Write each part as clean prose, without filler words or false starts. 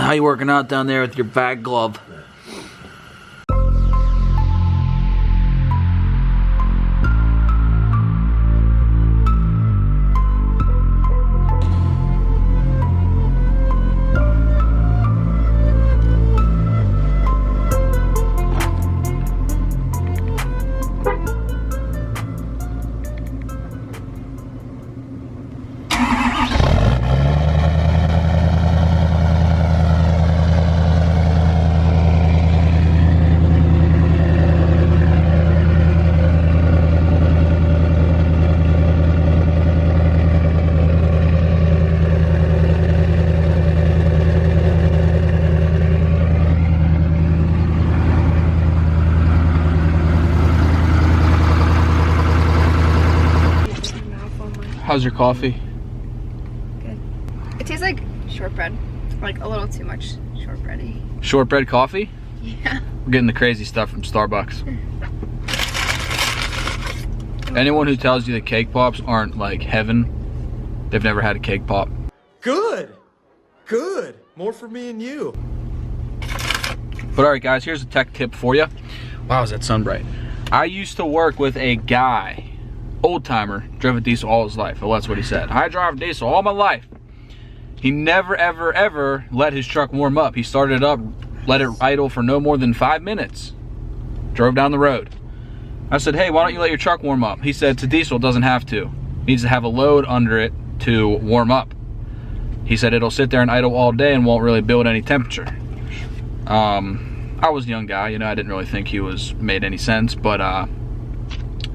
How you working out down there with your bag glove? How's your coffee? Good. It tastes like shortbread. Like a little too much shortbready. Shortbread coffee? Yeah. We're getting the crazy stuff from Starbucks. Anyone who tells you that cake pops aren't like heaven, they've never had a cake pop. Good. Good. More for me and you. But alright guys, here's a tech tip for you. Wow, is that sun bright? I used to work with a guy, old timer, drove a diesel all his life. Well, that's what he said. I drive a diesel all my life. He never, ever, ever let his truck warm up. He started it up, let it idle for no more than 5 minutes. Drove down the road. I said, hey, why don't you let your truck warm up? He said, it's a diesel, it doesn't have to. It needs to have a load under it to warm up. He said it'll sit there and idle all day and won't really build any temperature. I was a young guy, you know, I didn't really think he made any sense, but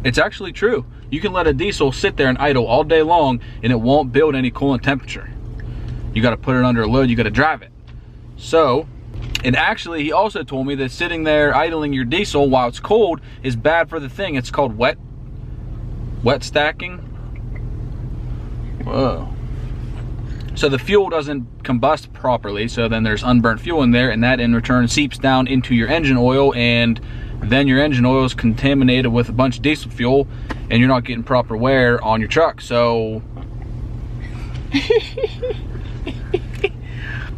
it's actually true. You can let a diesel sit there and idle all day long and it won't build any coolant temperature. You gotta put it under a load, you gotta drive it. So, and actually he also told me that sitting there idling your diesel while it's cold is bad for the thing. It's called wet stacking. Whoa. So the fuel doesn't combust properly, so then there's unburnt fuel in there, and that in return seeps down into your engine oil, and then your engine oil is contaminated with a bunch of diesel fuel, and you're not getting proper wear on your truck. So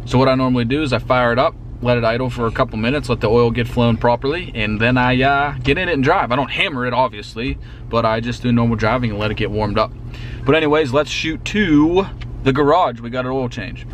so what I normally do is I fire it up, let it idle for a couple minutes, let the oil get flown properly, and then I get in it and drive. I don't hammer it, obviously, but I just do normal driving and let it get warmed up. But anyways, let's shoot to the garage. We got an oil change.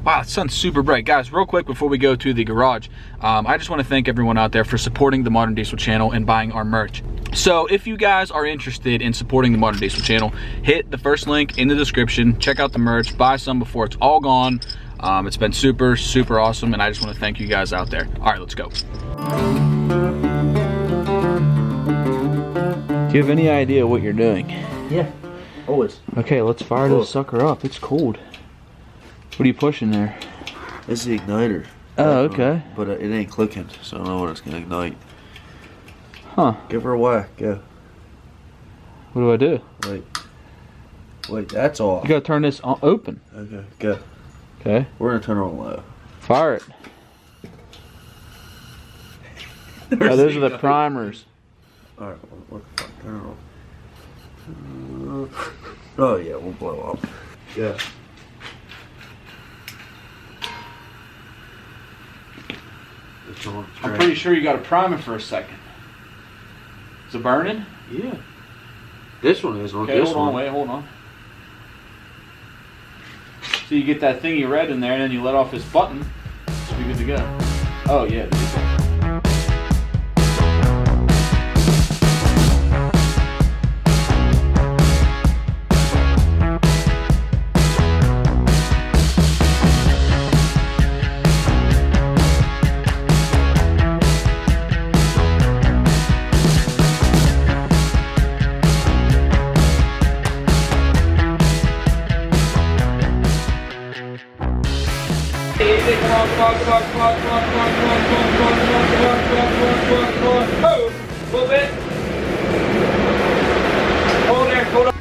Wow, the sun's super bright. Guys, real quick before we go to the garage, I just want to thank everyone out there for supporting the Modern Diesel channel and buying our merch. So if you guys are interested in supporting the Modern Diesel channel, hit the first link in the description, check out the merch, buy some before it's all gone. It's been super, super awesome, and I just want to thank you guys out there. All right, let's go. Do you have any idea what you're doing? Yeah, always. Okay, let's fire this sucker up. It's cold. What are you pushing there? It's the igniter. Oh, okay. But it ain't clicking, so I don't know when it's gonna ignite. Huh. Give her a whack, go. What do I do? Wait, that's off. You gotta turn this open. Okay, go. Okay. We're gonna turn it on low. Fire it. Oh, those are the primers. Alright, what the fuck? Turn it on. Oh yeah, we'll blow up. Yeah. It's on. It's I'm right. pretty sure you got to prime it for a second. Is it burning? Yeah. This one is, not Okay, this hold on, one. wait, hold on. So you get that thingy red in there, and then you let off this button. Should be good to go. Oh yeah, there you go. Hold it. Hold there, hold on.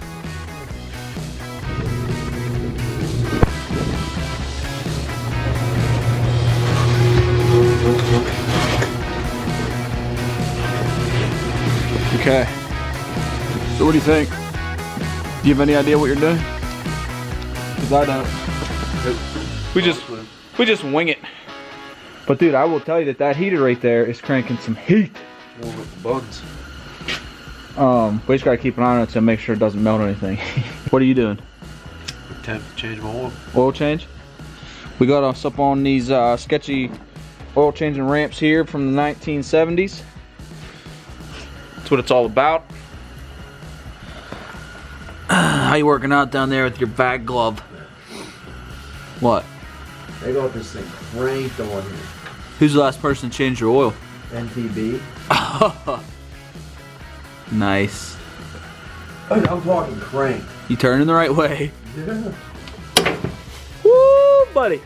Okay. So what do you think? Do you have any idea what you're doing? Because I don't. We just wing it. But dude, I will tell you that heater right there is cranking some heat. Warm up the bugs. We just gotta keep an eye on it to make sure it doesn't melt or anything. What are you doing? Time to change my oil. Oil change? We got us up on these sketchy oil changing ramps here from the 1970s. That's what it's all about. How you working out down there with your bag glove? What? They got this thing cranked on here. Who's the last person to change your oil? NTB. Nice. I'm talking crank. You turning the right way. Yeah. Woo, buddy.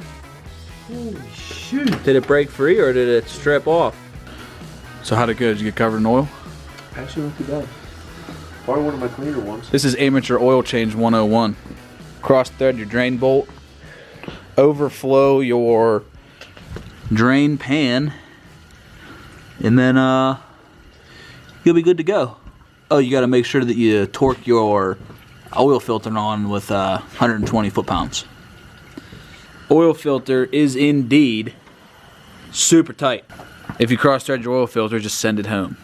Holy shoot. Did it break free or did it strip off? So how'd it go? Did you get covered in oil? Actually, not too bad. Probably one of my cleaner ones. This is amateur oil change 101. Cross thread your drain bolt. Overflow your drain pan. And then you'll be good to go. Oh, you gotta make sure that you torque your oil filter on with 120 foot-pounds. Oil filter is indeed super tight. If you cross-thread your oil filter, just send it home.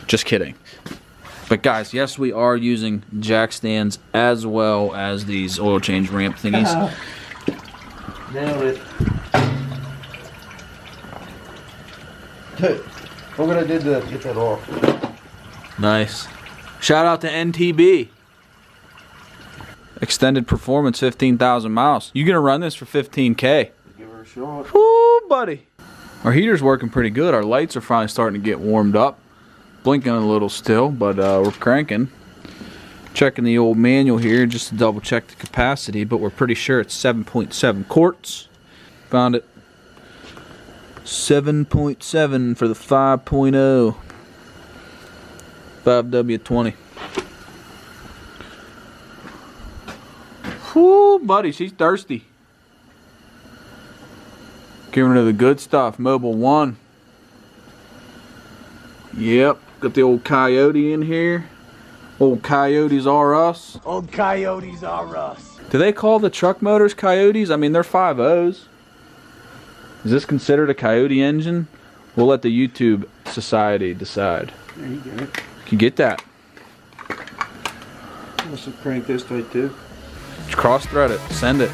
Just kidding. But guys, yes, we are using jack stands as well as these oil change ramp thingies. Nailed it. Dude, look what I did to get that off. Nice. Shout out to NTB. Extended performance, 15,000 miles. You gonna run this for 15K? Give her a shot. Woo, buddy. Our heater's working pretty good. Our lights are finally starting to get warmed up. Blinking a little still, but we're cranking. Checking the old manual here just to double check the capacity, but we're pretty sure it's 7.7 quarts. Found it. 7.7 for the 5.0. 5W20. Whoo, buddy, she's thirsty. Giving her the good stuff. Mobile 1. Yep, got the old Coyote in here. Old Coyotes are us. Old Coyotes are us. Do they call the truck motors Coyotes? I mean, they're 5.0s. Is this considered a Coyote engine? We'll let the YouTube society decide. There you go. Can you get that? Must have cranked this tight too. Just cross thread it. Send it.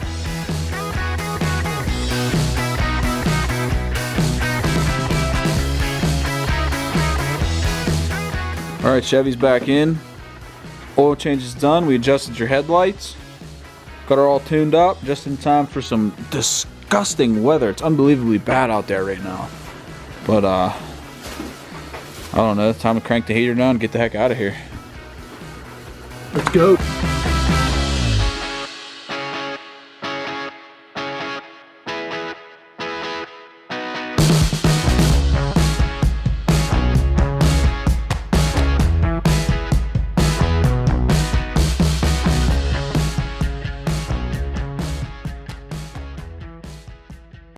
Alright, Chevy's back in. Oil change is done. We adjusted your headlights. Got her all tuned up just in time for some disgusting weather. It's unbelievably bad out there right now. But I don't know. It's time to crank the heater down and get the heck out of here. Let's go.